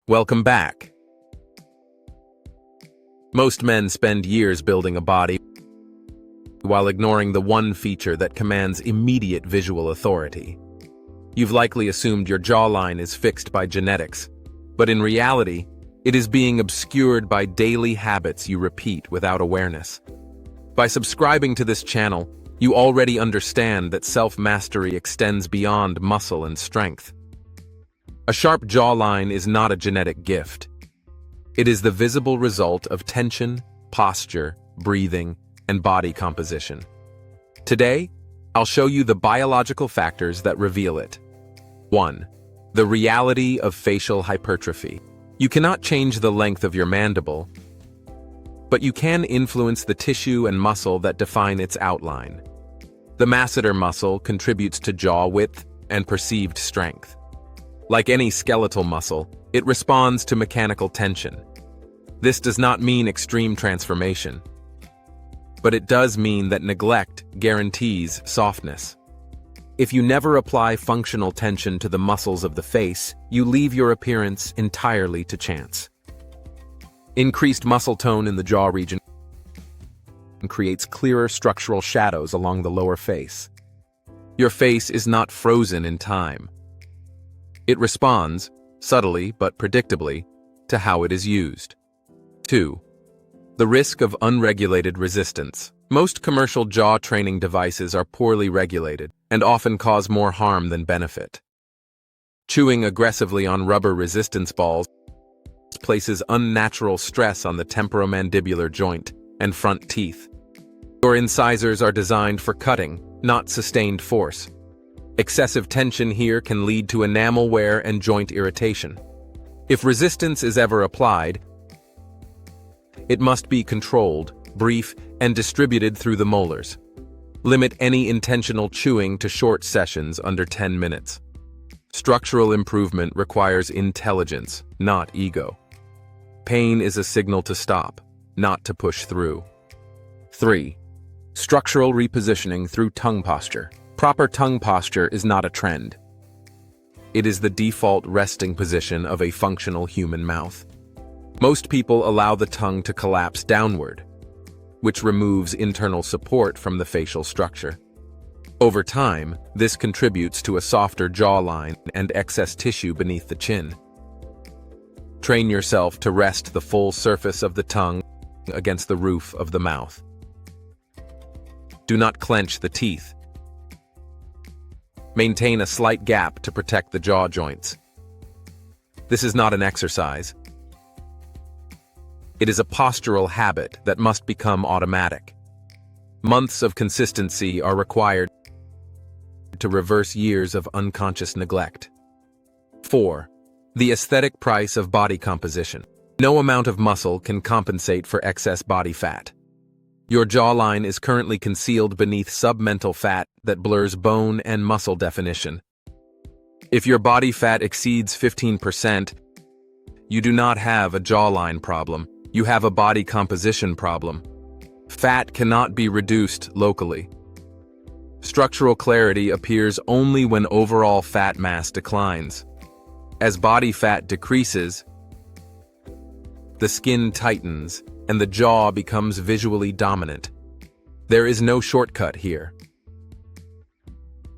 Welcome back. Most men spend years building a body while ignoring the one feature that commands immediate visual authority. You've likely assumed your jawline is fixed by genetics, but in reality, it is being obscured by daily habits you repeat without awareness. By subscribing to this channel, you already understand that self-mastery extends beyond muscle and strength. A sharp jawline is not a genetic gift. It is the visible result of tension, posture, breathing, and body composition. Today, I'll show you the biological factors that reveal it. 1. The reality of facial hypertrophy. You cannot change the length of your mandible, but you can influence the tissue and muscle that define its outline. The masseter muscle contributes to jaw width and perceived strength. Like any skeletal muscle, it responds to mechanical tension. This does not mean extreme transformation, but it does mean that neglect guarantees softness. If you never apply functional tension to the muscles of the face, you leave your appearance entirely to chance. Increased muscle tone in the jaw region creates clearer structural shadows along the lower face. Your face is not frozen in time. It responds, subtly but predictably, to how it is used. 2. The risk of unregulated resistance. Most commercial jaw training devices are poorly regulated and often cause more harm than benefit. Chewing aggressively on rubber resistance balls places unnatural stress on the temporomandibular joint and front teeth. Your incisors are designed for cutting, not sustained force. Excessive tension here can lead to enamel wear and joint irritation. If resistance is ever applied, it must be controlled, brief, and distributed through the molars. Limit any intentional chewing to short sessions under 10 minutes. Structural improvement requires intelligence, not ego. Pain is a signal to stop, not to push through. 3. Structural repositioning through tongue posture. Proper tongue posture is not a trend. It is the default resting position of a functional human mouth. Most people allow the tongue to collapse downward, which removes internal support from the facial structure. Over time, this contributes to a softer jawline and excess tissue beneath the chin. Train yourself to rest the full surface of the tongue against the roof of the mouth. Do not clench the teeth. Maintain a slight gap to protect the jaw joints. This is not an exercise. It is a postural habit that must become automatic. Months of consistency are required to reverse years of unconscious neglect. 4. The aesthetic price of body composition. No amount of muscle can compensate for excess body fat. Your jawline is currently concealed beneath submental fat that blurs bone and muscle definition. If your body fat exceeds 15%, you do not have a jawline problem. You have a body composition problem. Fat cannot be reduced locally. Structural clarity appears only when overall fat mass declines. As body fat decreases, the skin tightens and the jaw becomes visually dominant. There is no shortcut here.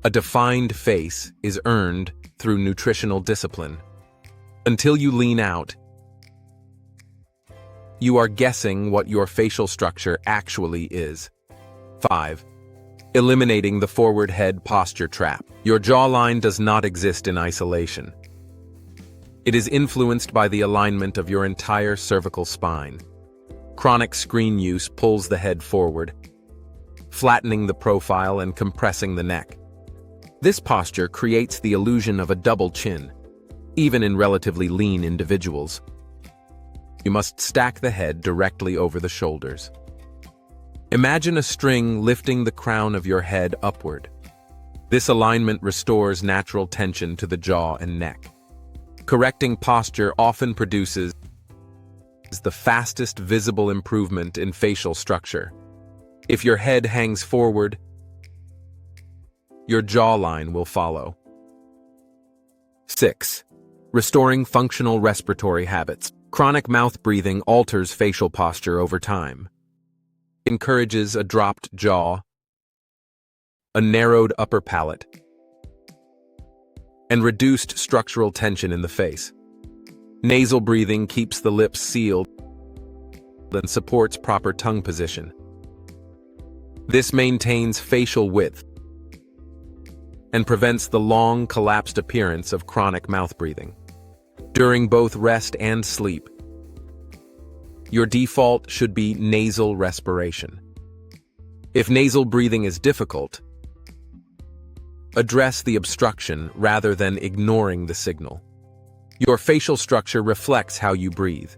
A defined face is earned through nutritional discipline. Until you lean out, you are guessing what your facial structure actually is. 5. Eliminating the forward head posture trap. Your jawline does not exist in isolation. It is influenced by the alignment of your entire cervical spine. Chronic screen use pulls the head forward, flattening the profile and compressing the neck. This posture creates the illusion of a double chin, even in relatively lean individuals. You must stack the head directly over the shoulders. Imagine a string lifting the crown of your head upward. This alignment restores natural tension to the jaw and neck. Correcting posture often produces the fastest visible improvement in facial structure. If your head hangs forward, your jawline will follow. 6. restoring functional respiratory habits. Chronic mouth breathing alters facial posture over time. It encourages a dropped jaw, a narrowed upper palate, and reduced structural tension in the face. Nasal breathing keeps the lips sealed and supports proper tongue position. This maintains facial width and prevents the long, collapsed appearance of chronic mouth breathing. During both rest and sleep, your default should be nasal respiration. If nasal breathing is difficult, address the obstruction rather than ignoring the signal. Your facial structure reflects how you breathe.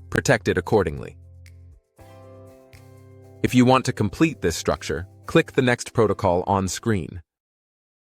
Protect it accordingly. If you want to complete this structure, click the next protocol on screen.